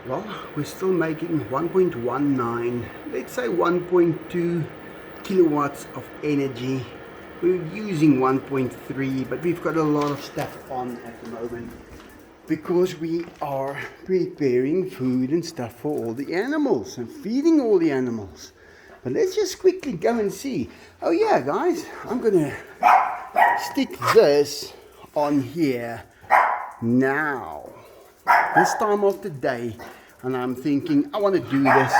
Well, we're still making 1.19, let's say 1.2 kilowatts of energy. We're using 1.3, but we've got a lot of stuff on at the moment because we are preparing food and stuff for all the animals and feeding all the animals. But let's just quickly go and see. Oh yeah, guys, I'm gonna stick this on here now, this time of the day, and I'm thinking I want to do this.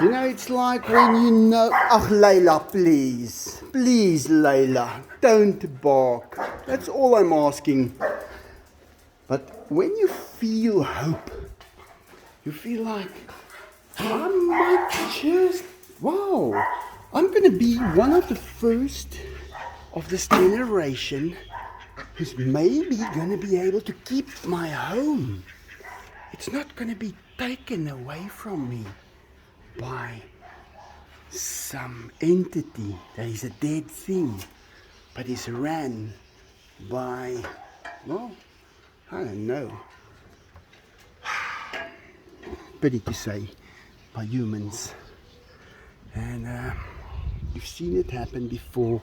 You know, it's like when you know, oh Layla, please, please Layla, don't bark. That's all I'm asking. But when you feel hope, you feel like I might just, wow, I'm gonna be one of the first of this generation who's maybe gonna be able to keep my home. It's not gonna be taken away from me by some entity that is a dead thing, but is ran by, well, I don't know, pity to say, by humans. And you've seen it happen before.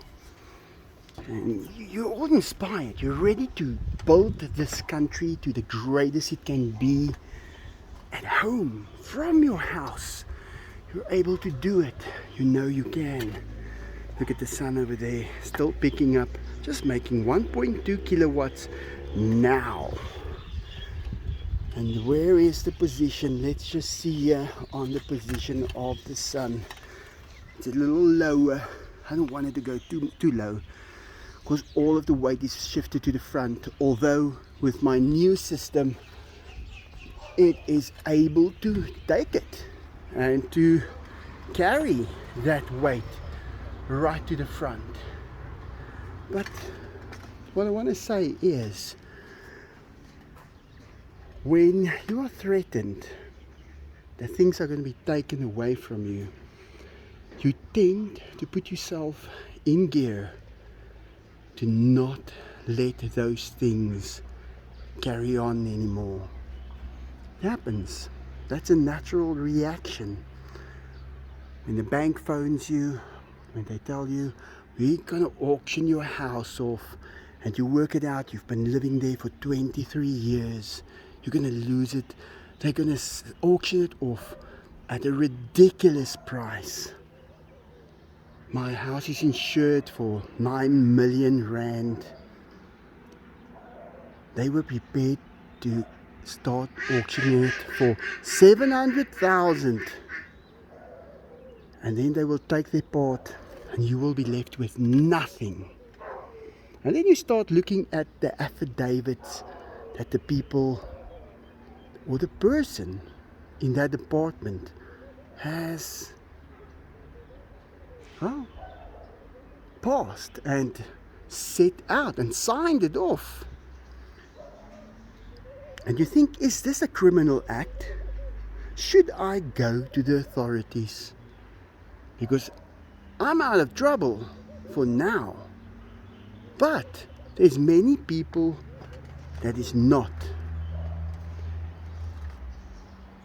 And you're all inspired. You're ready to build this country to the greatest it can be. At home, from your house, you're able to do it. You know you can. Look at the sun over there, still picking up, just making 1.2 kilowatts now. And where is the position? Let's just see here on the position of the sun. It's a little lower. I don't want it to go too low, because all of the weight is shifted to the front. Although with my new system, it is able to take it and to carry that weight right to the front. But what I want to say is, when you are threatened that things are going to be taken away from you, you tend to put yourself in gear to not let those things carry on anymore. It happens. That's a natural reaction. When the bank phones you, when they tell you, we're gonna auction your house off, and you work it out, you've been living there for 23 years, you're gonna lose it. They're gonna auction it off at a ridiculous price. My house is insured for 9 million rand. They were prepared to start auctioning it for 700,000, and then they will take their part and you will be left with nothing. And then you start looking at the affidavits that the people or the person in that department has, well, passed and set out and signed it off. And you think, is this a criminal act? Should I go to the authorities? Because I'm out of trouble for now. But there's many people that is not.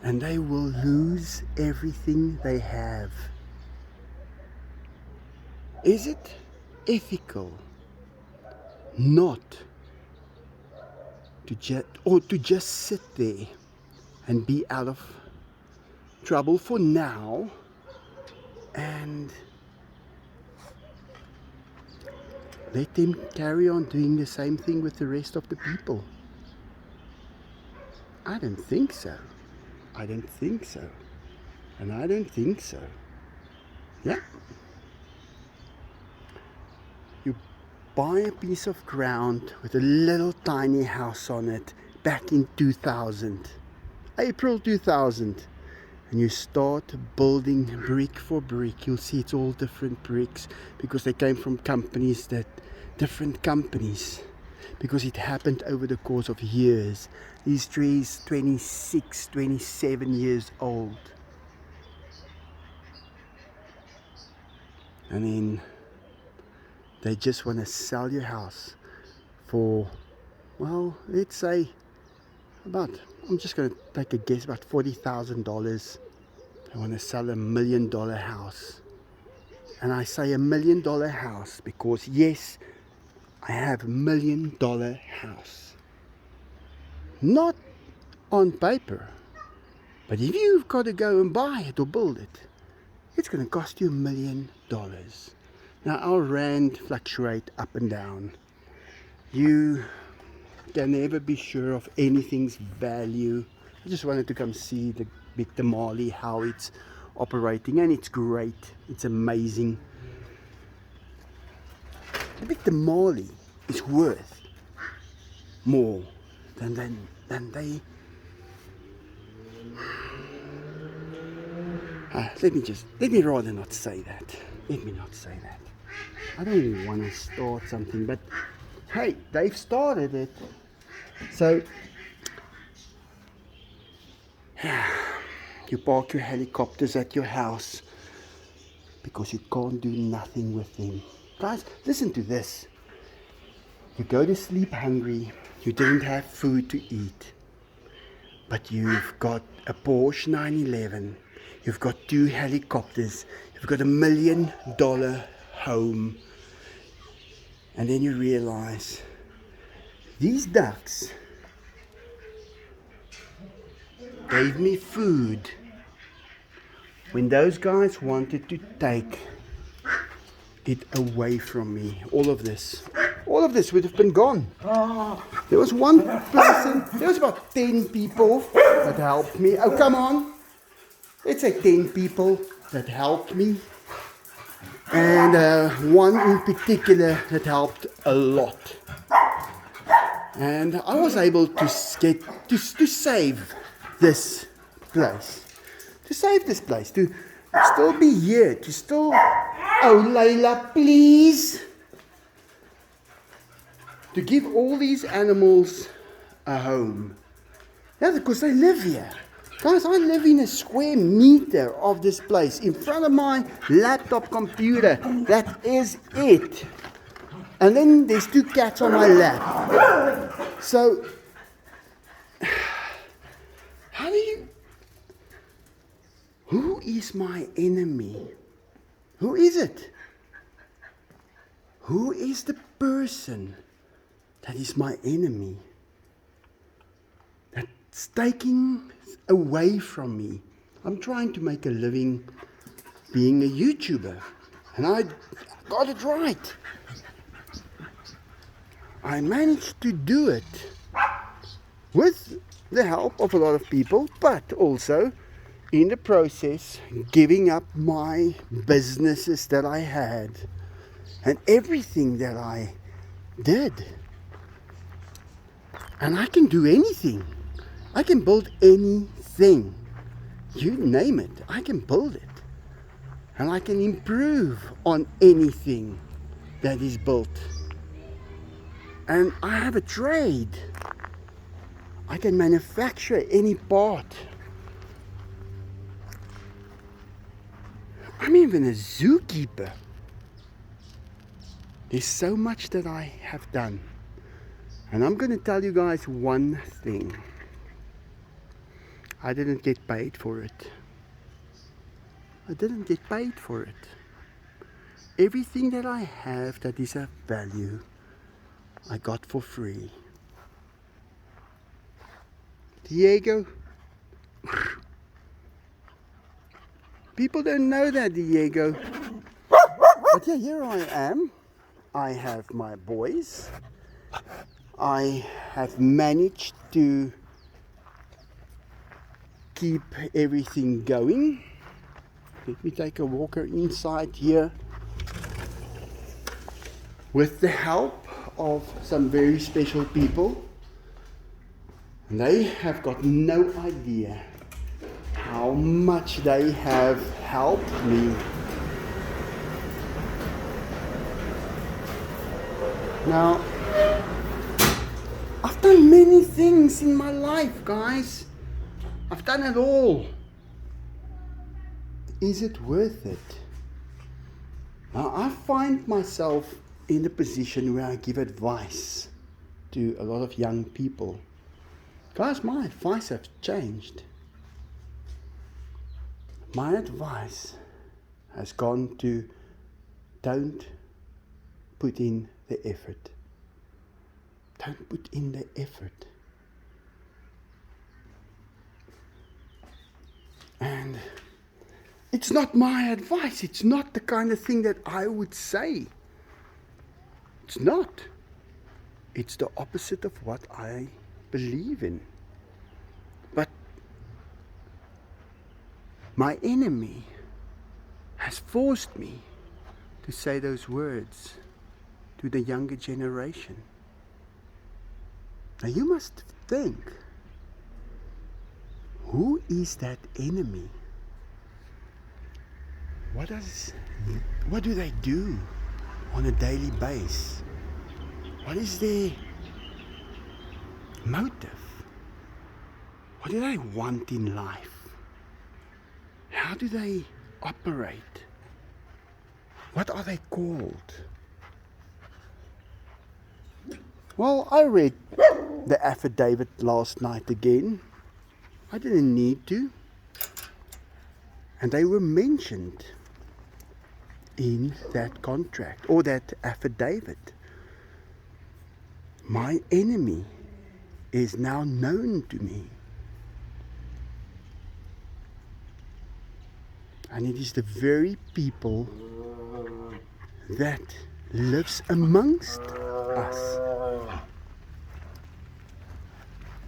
And they will lose everything they have. Is it ethical not to just sit there and be out of trouble for now and let them carry on doing the same thing with the rest of the people? I don't think so. I don't think so. And I don't think so. Yeah. You buy a piece of ground with a little tiny house on it back in 2000, April 2000, and you start building brick for brick. You'll see it's all different bricks because they came from different companies, because it happened over the course of years. These trees 26, 27 years old. And then they just want to sell your house for, well, let's say I'm just going to take a guess, about $40,000. I want to sell $1 million house. And I say $1 million house because yes, I have $1 million house. Not on paper, but if you've got to go and buy it or build it, it's going to cost you $1 million. Now our rand fluctuate up and down. You can never be sure of anything's value. I just wanted to come see the big tamale, how it's operating, and it's great. It's amazing. The big tamale is worth more than they. Let me rather not say that. Let me not say that. I don't want to start something, but hey, they've started it. So you park your helicopters at your house because you can't do nothing with them. Guys, listen to this. You go to sleep hungry, you didn't have food to eat, but you've got a Porsche 911, you've got 2 helicopters, you've got $1 million home, and then you realize these ducks gave me food when those guys wanted to take it away from me. All of this would have been gone. There was one person, there was about 10 people that helped me. Oh, come on. Let's say 10 people that helped me. And one in particular that helped a lot. And I was able to save this place. To save this place. To still be here. To still... Oh, Layla, please. To give all these animals a home. Yeah, because they live here. Guys, I live in a square meter of this place. In front of my laptop computer. That is it. And then there's 2 cats on my lap. So, how do you... Who is my enemy? Who is it? Who is the person that is my enemy? That's taking away from me. I'm trying to make a living being a YouTuber. And I got it right. I managed to do it with the help of a lot of people, but also in the process giving up my businesses that I had and everything that I did. And I can do anything. I can build anything. You name it, I can build it. And I can improve on anything that is built. And I have a trade. I can manufacture any part. I'm even a zookeeper. There's so much that I have done. And I'm going to tell you guys one thing. I didn't get paid for it. I didn't get paid for it. Everything that I have that is of value, I got for free. Diego. People don't know that, Diego. But yeah, here I am. I have my boys. I have managed to keep everything going. Let me take a walker inside here. With the help of some very special people. And they have got no idea how much they have helped me. Now, I've done many things in my life, guys. I've done it all. Is it worth it? Now, I find myself in a position where I give advice to a lot of young people. Guys, my advice has changed. My advice has gone to don't put in the effort. Don't put in the effort. And it's not my advice. It's not the kind of thing that I would say. It's not. It's the opposite of what I believe in. But my enemy has forced me to say those words to the younger generation. Now you must think, who is that enemy? What do they do on a daily basis? What is their motive? What do they want in life? How do they operate? What are they called? Well, I read the affidavit last night again. I didn't need to. And they were mentioned in that contract or that affidavit. My enemy is now known to me. And it is the very people that lives amongst us.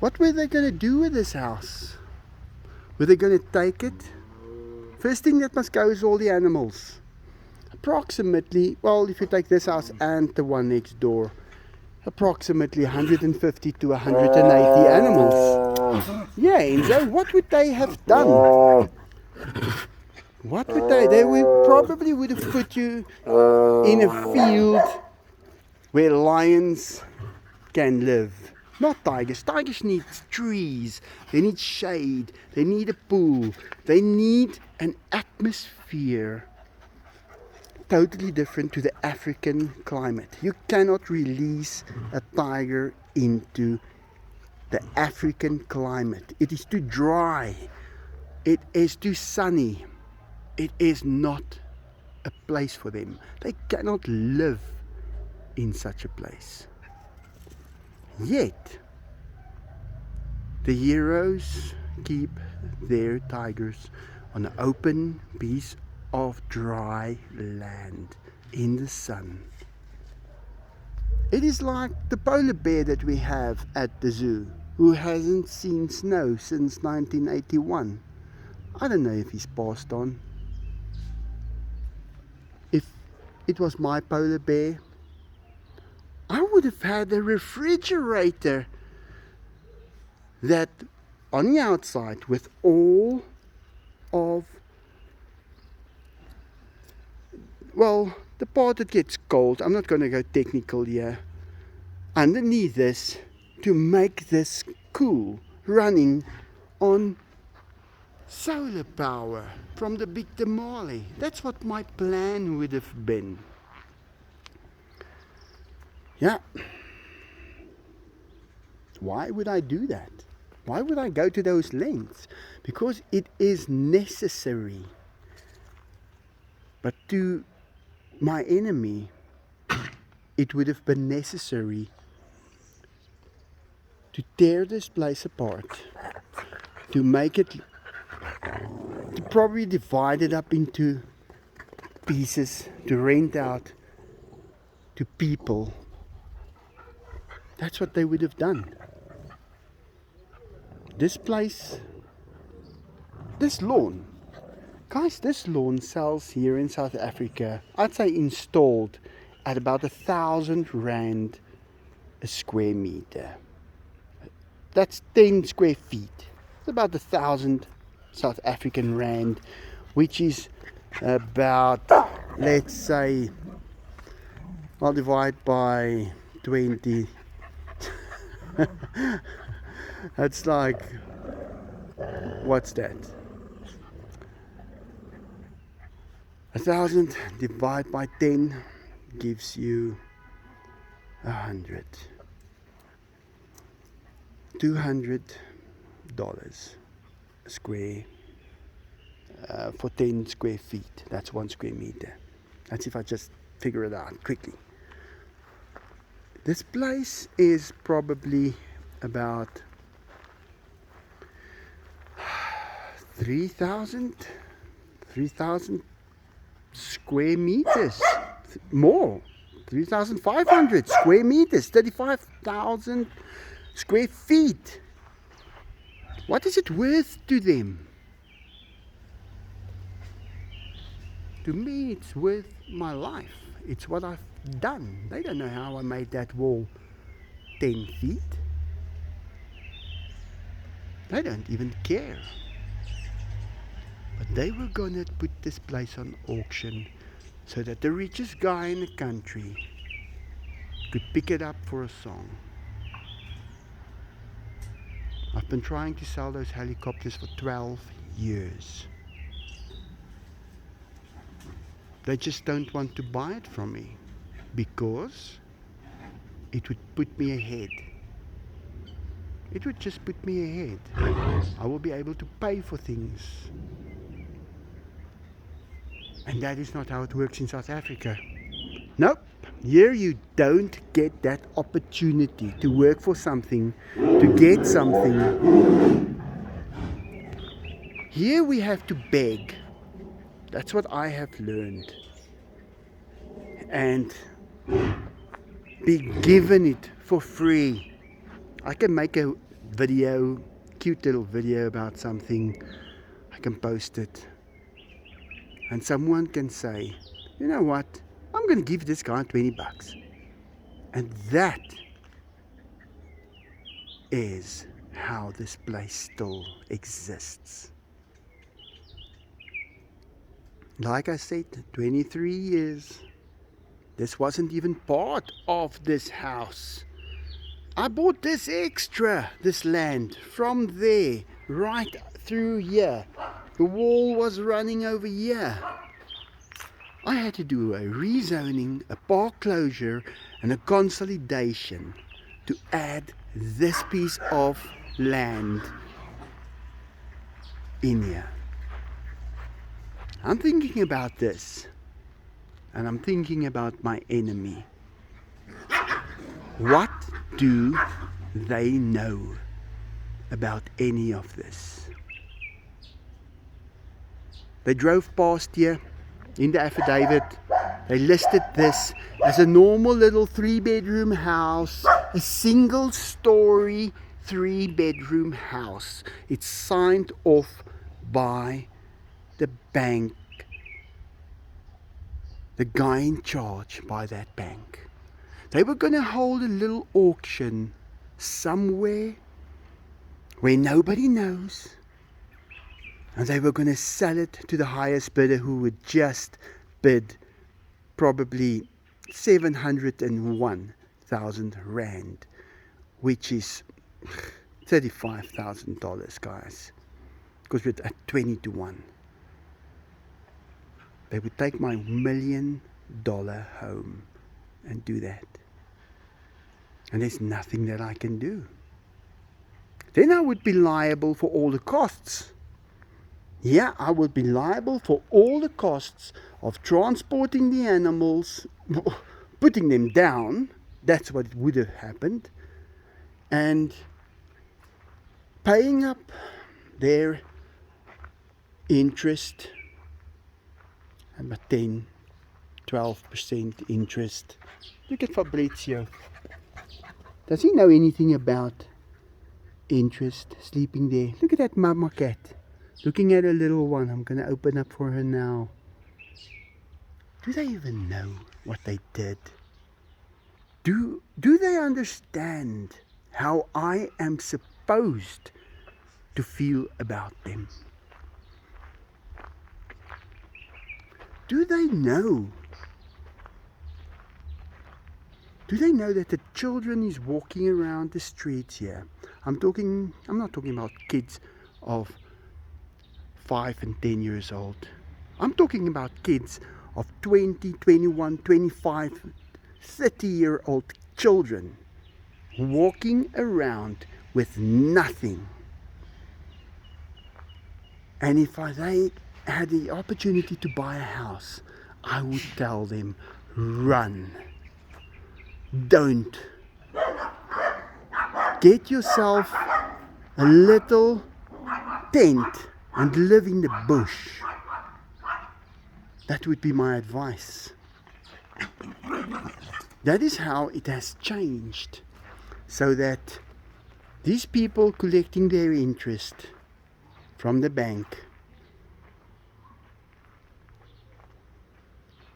What were they going to do with this house? Were they going to take it? First thing that must go is all the animals. Approximately, well, if you take this house and the one next door, approximately 150 to 180 animals. Yeah, Enzo, what would they have done? What would they probably would have put you in a field where lions can live. Not tigers. Tigers need trees. They need shade. They need a pool. They need an atmosphere totally different to the African climate. You cannot release a tiger into the African climate. It is too dry. It is too sunny. It is not a place for them. They cannot live in such a place. Yet, the heroes keep their tigers on an open piece of dry land in the sun. It is like the polar bear that we have at the zoo, who hasn't seen snow since 1981. I don't know if he's passed on. If it was my polar bear, I would have had a refrigerator that on the outside with all of, well, the part that gets cold, I'm not going to go technical here, underneath this to make this cool, running on solar power from the big Damali. That's what my plan would have been. Yeah. Why would I do that? Why would I go to those lengths? Because it is necessary. But to my enemy, it would have been necessary to tear this place apart, to make it, to probably divide it up into pieces, to rent out to people. That's what they would have done. This place, this lawn, guys, this lawn sells here in South Africa, I'd say installed at about 1,000 Rand a square meter. That's 10 square feet. It's about 1,000 South African Rand, which is about, let's say, I'll divide by 20. That's like, what's that? 1,000 divided by 10 gives you 100. $200 a square for 10 square feet. That's 1 square meter. That's if I just figure it out quickly. This place is probably about 3,000 square meters, more, 3,500 square meters, 35,000 square feet. What is it worth to them? To me, it's worth my life. It's what I've done. They don't know how I made that wall 10 feet. They don't even care. But they were gonna put this place on auction so that the richest guy in the country could pick it up for a song. I've been trying to sell those helicopters for 12 years. They just don't want to buy it from me because it would put me ahead. It would just put me ahead. I will be able to pay for things. And that is not how it works in South Africa. Nope. Here you don't get that opportunity to work for something, to get something. Here we have to beg. That's what I have learned. And be given it for free. I can make a video, cute little video about something. I can post it. And someone can say, you know what, I'm going to give this guy $20. And that is how this place still exists. Like I said, 23 years. This wasn't even part of this house. I bought this extra, this land, from there, right through here. The wall was running over here. I had to do a rezoning, a park closure and a consolidation to add this piece of land in here. I'm thinking about this, and I'm thinking about my enemy. What do they know about any of this? They drove past here in the affidavit. They listed this as a normal little 3-bedroom house, a single story 3-bedroom house. It's signed off by the bank, the guy in charge by that bank. They were going to hold a little auction somewhere where nobody knows. And they were going to sell it to the highest bidder, who would just bid probably 701,000 rand, which is $35,000, guys, because we're at 20 to 1. They would take my $1 million home and do that. And there's nothing that I can do. Then I would be liable for all the costs. Yeah, I would be liable for all the costs of transporting the animals, putting them down. That's what would have happened. And paying up their interest, about 10-12% interest. Look at Fabrizio. Does he know anything about interest, sleeping there? Look at that mama cat. Looking at a little one. I'm going to open up for her now. Do they even know what they did? Do they understand how I am supposed to feel about them? Do they know? Do they know that the children is walking around the streets here? I'm not talking about kids of 5 and 10 years old. I'm talking about kids of 20, 21, 25, 30-year-old children walking around with nothing. And if they had the opportunity to buy a house, I would tell them, run. Don't. Get yourself a little tent and live in the bush. That would be my advice. That is how it has changed. So that these people collecting their interest from the bank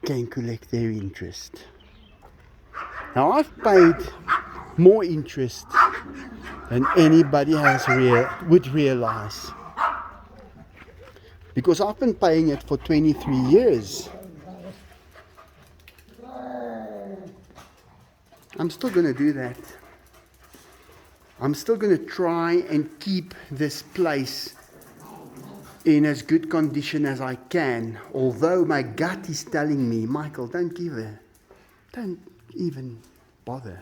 can collect their interest. Now I've paid more interest than anybody would realize, because I've been paying it for 23 years. I'm still going to do that. I'm still going to try and keep this place in as good condition as I can, although my gut is telling me, Michael, don't even bother.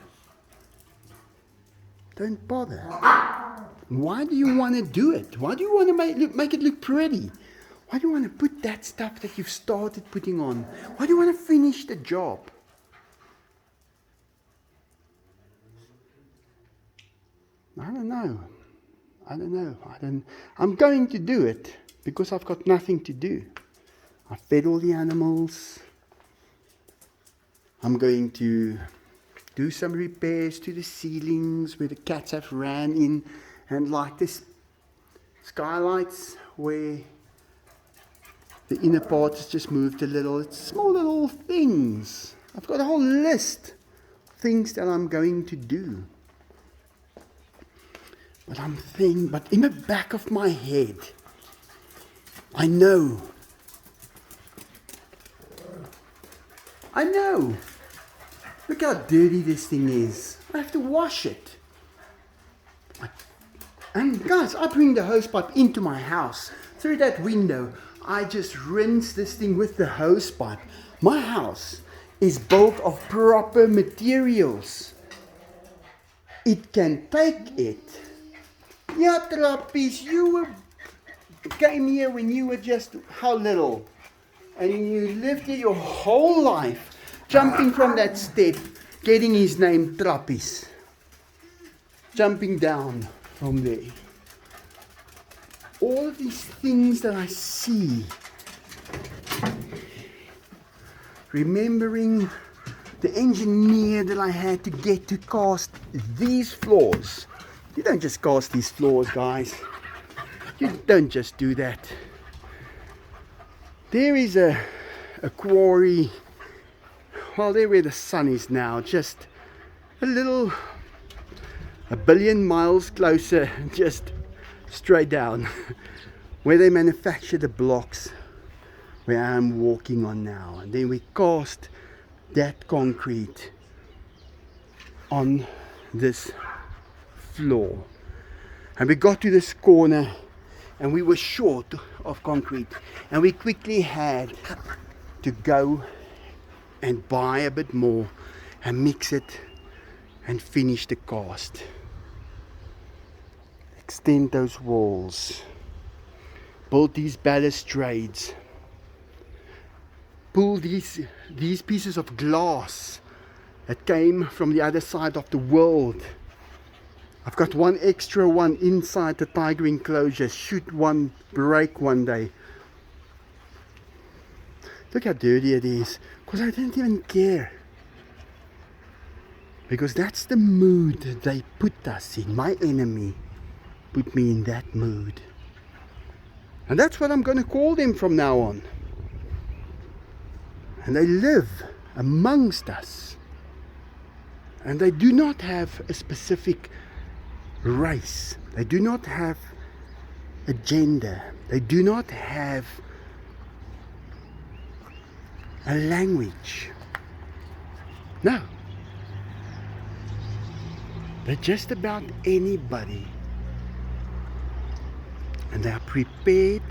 Don't bother. Why do you want to do it? Why do you want to make it look pretty? Why do you want to put that stuff that you've started putting on? Why do you want to finish the job? I don't know. I'm going to do it because I've got nothing to do. I fed all the animals. I'm going to do some repairs to the ceilings where the cats have ran in, and like this skylights where the inner part has just moved a little. It's small little things. I've got a whole list of things that I'm going to do. But but in the back of my head, I know. Look how dirty this thing is. I have to wash it. And guys, I bring the hose pipe into my house. Through that window, I just rinse this thing with the hose pipe. My house is built of proper materials. It can take it. Yeah, Trappies, you came here when you were just how little? And you lived here your whole life, jumping from that step, getting his name Trappies. Jumping down from there. All of these things that I see. Remembering the engineer that I had to get to cast these floors. You don't just cast these floors, guys. You don't just do that. There is a quarry, well, there where the sun is now, just a billion miles closer, just straight down, where they manufacture the blocks where I'm walking on now. And then we cast that concrete on this floor, and we got to this corner and we were short of concrete, and we quickly had to go and buy a bit more and mix it and finish the cast, extend those walls, build these balustrades, pull these pieces of glass that came from the other side of the world. I've got one extra one inside the tiger enclosure. Should one break one day. Look how dirty it is. Because I didn't even care. Because that's the mood they put us in. My enemy put me in that mood. And that's what I'm going to call them from now on. And they live amongst us. And they do not have a specific race. They do not have a gender. They do not have a language. No. They're just about anybody. And they are prepared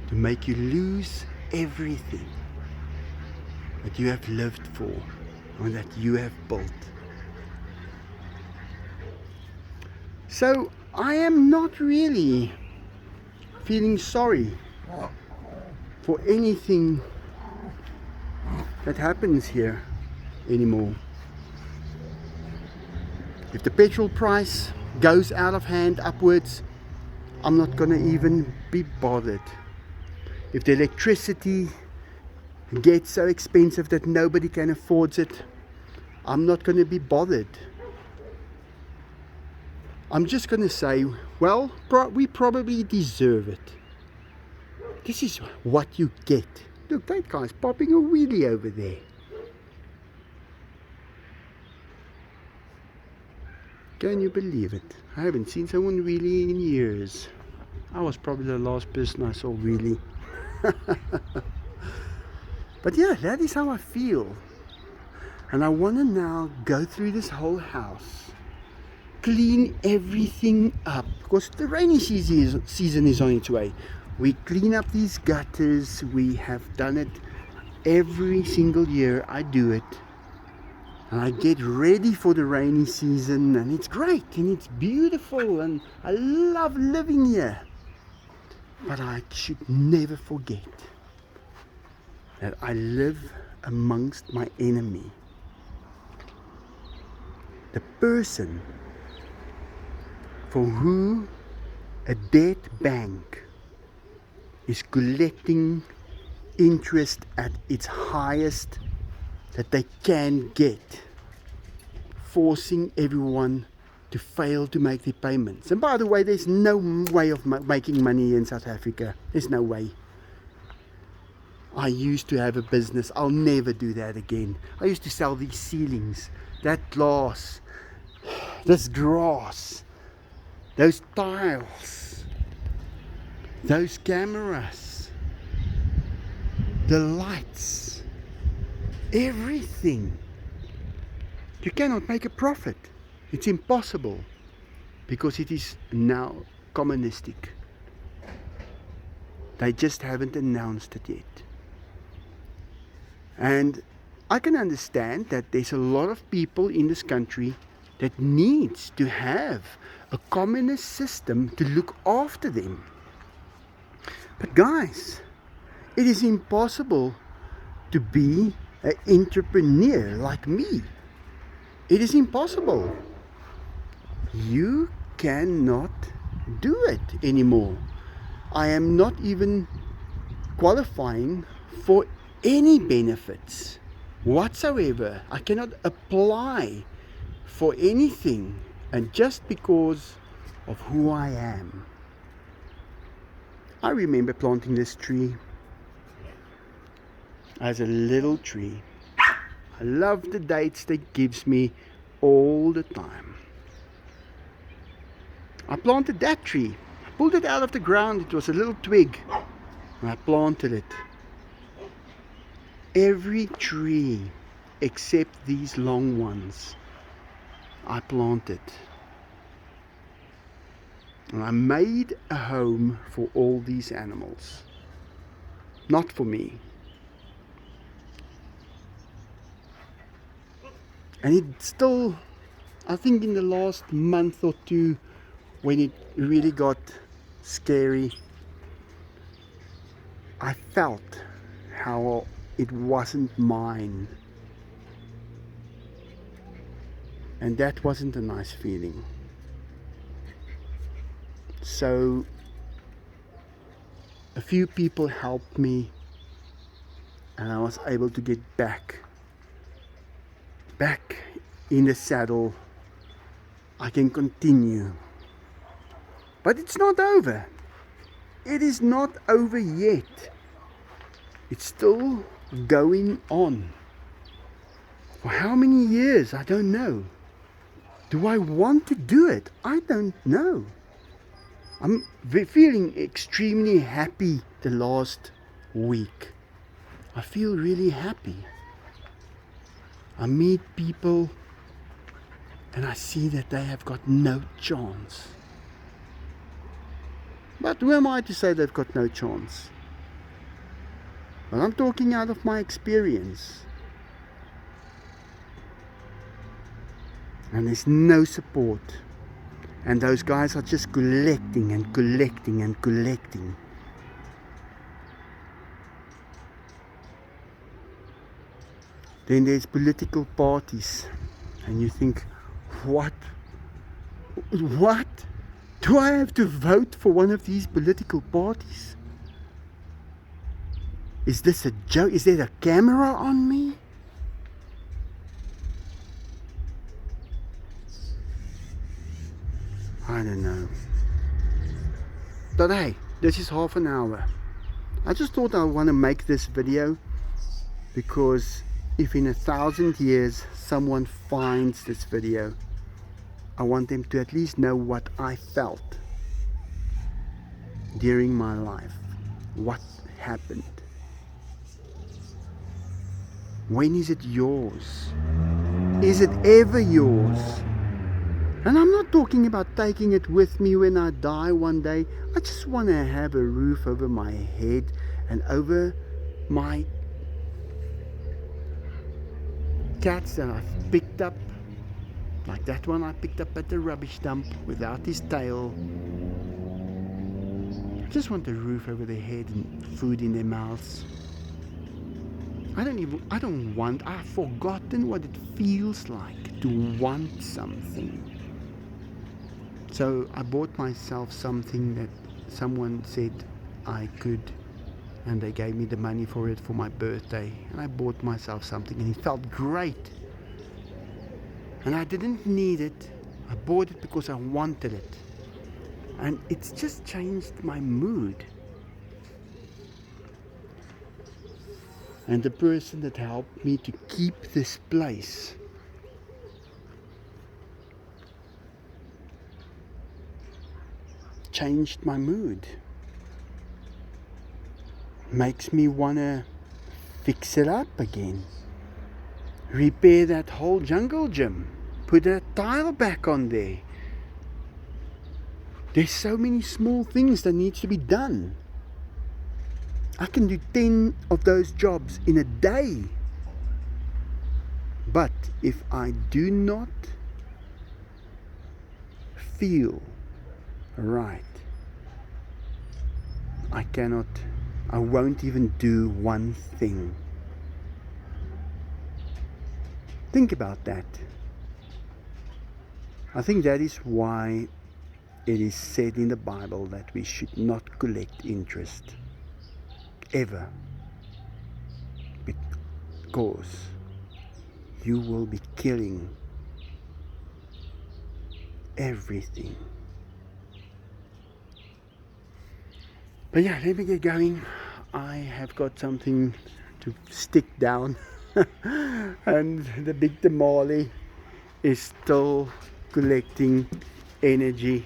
to make you lose everything that you have lived for or that you have built. So I am not really feeling sorry for anything that happens here anymore. If the petrol price goes out of hand upwards, I'm not gonna even be bothered. If the electricity gets so expensive that nobody can afford it, I'm not gonna be bothered. I'm just gonna say, well, we probably deserve it. This is what you get. Look, that guy's popping a wheelie over there. Can you believe it? I haven't seen someone wheelie in years. I was probably the last person I saw wheelie. But yeah, that is how I feel. And I want to now go through this whole house, clean everything up, because the rainy season is on its way. We clean up these gutters. We have done it every single year. I do it. And I get ready for the rainy season, and it's great and it's beautiful and I love living here. But I should never forget that I live amongst my enemy. The person for who a dead bank is collecting interest at its highest that they can get, forcing everyone to fail to make their payments. And by the way, there's no way of making money in South Africa. There's no way. I used to have a business. I'll never do that again. I used to sell these ceilings, that glass, this grass, those tiles, those cameras, the lights, everything. You cannot make a profit. It's impossible, because it is now communistic. They just haven't announced it yet. And I can understand that there's a lot of people in this country that needs to have a communist system to look after them. But guys, it is impossible to be an entrepreneur like me. It is impossible. You cannot do it anymore. I am not even qualifying for any benefits whatsoever. I cannot apply for anything, and just because of who I am. I remember planting this tree as a little tree. I love the dates that gives me all the time. I planted that tree. I pulled it out of the ground. It was a little twig, and I planted it. Every tree except these long ones I planted. And I made a home for all these animals. Not for me. And it still, I think in the last month or two, when it really got scary, I felt how it wasn't mine. And that wasn't a nice feeling. So a few people helped me, and I was able to get back in the saddle. I can continue. But it's not over. It is not over yet. It's still going on. For how many years? I don't know. Do I want to do it? I don't know. I'm feeling extremely happy the last week. I feel really happy. I meet people and I see that they have got no chance. But who am I to say they've got no chance? Well, I'm talking out of my experience. And there's no support. And those guys are just collecting and collecting and collecting. Then there's political parties, and you think, what? Do I have to vote for one of these political parties? Is this a joke? Is there a camera on me? I don't know. But hey, this is half an hour. I just thought I want to make this video because if in 1,000 years someone finds this video, I want them to at least know what I felt during my life. What happened? When is it yours? Is it ever yours? And I'm not talking about taking it with me when I die one day. I just want to have a roof over my head and over my cats that I've picked up. Like that one I picked up at the rubbish dump without his tail. I just want a roof over their head and food in their mouths. I've forgotten what it feels like to want something. So I bought myself something that someone said I could, and they gave me the money for it for my birthday, and I bought myself something and it felt great. And I didn't need it. I bought it because I wanted it. And it's just changed my mood. And the person that helped me to keep this place changed my mood. Makes me want to fix it up again. Repair that whole jungle gym. Put a tile back on there. There's so many small things that needs to be done. I can do 10 of those jobs in a day. But if I do not feel right, I won't even do one thing. Think about that. I think that is why it is said in the Bible that we should not collect interest ever, because you will be killing everything. But yeah, let me get going. I have got something to stick down and the big tamale is still collecting energy.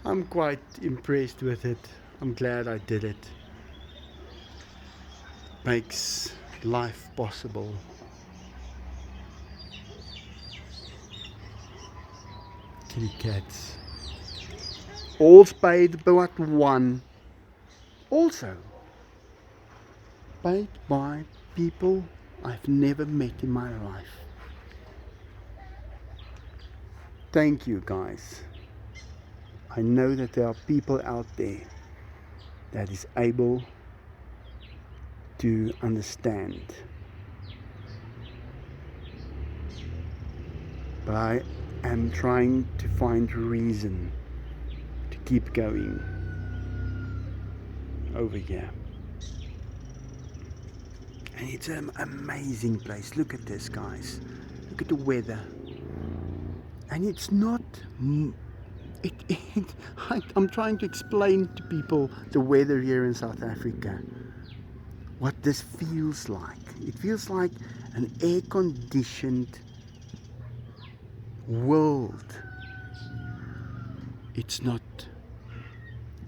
I'm quite impressed with it. I'm glad I did it. Makes life possible. Kitty cats. All paid but one. Also paid by people I've never met in my life. Thank you guys. I know that there are people out there that is able to understand. But I am trying to find a reason to keep going over here. And it's an amazing place. Look at this, guys. Look at the weather. And it's not... I'm trying to explain to people the weather here in South Africa. What this feels like. It feels like an air-conditioned world. It's not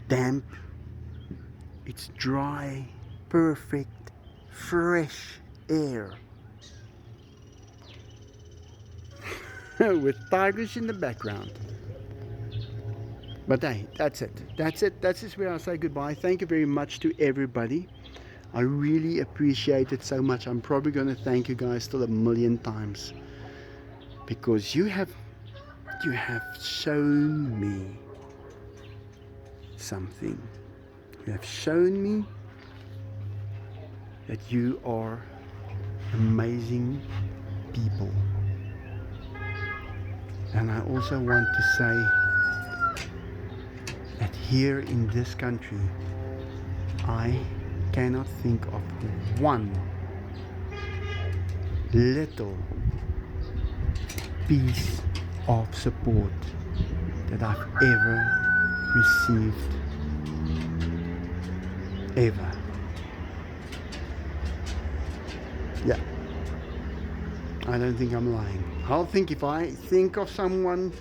damp. It's dry, perfect, fresh air. With tigers in the background. But hey, that's it. That's it. That's just where I say goodbye. Thank you very much to everybody. I really appreciate it so much. I'm probably going to thank you guys still a million times. because you have shown me something. You have shown me that you are amazing people. And I also want to say that here in this country, I cannot think of one little piece of support that I've ever received. Ever. Yeah. I don't think I'm lying. I'll think if I think of someone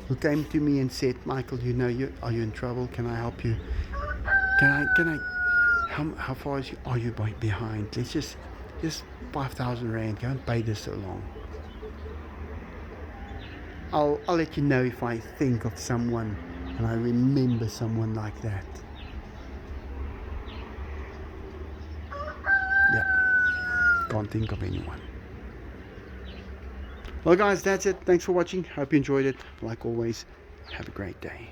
who came to me and said, Michael, you know, are you in trouble? Can I help you? Can I, how far are you behind? Let's just 5,000 Rand, go and pay this so long. I'll let you know if I think of someone and I remember someone like that. Yeah, can't think of anyone. Well guys, that's it. Thanks for watching. Hope you enjoyed it. Like always, have a great day.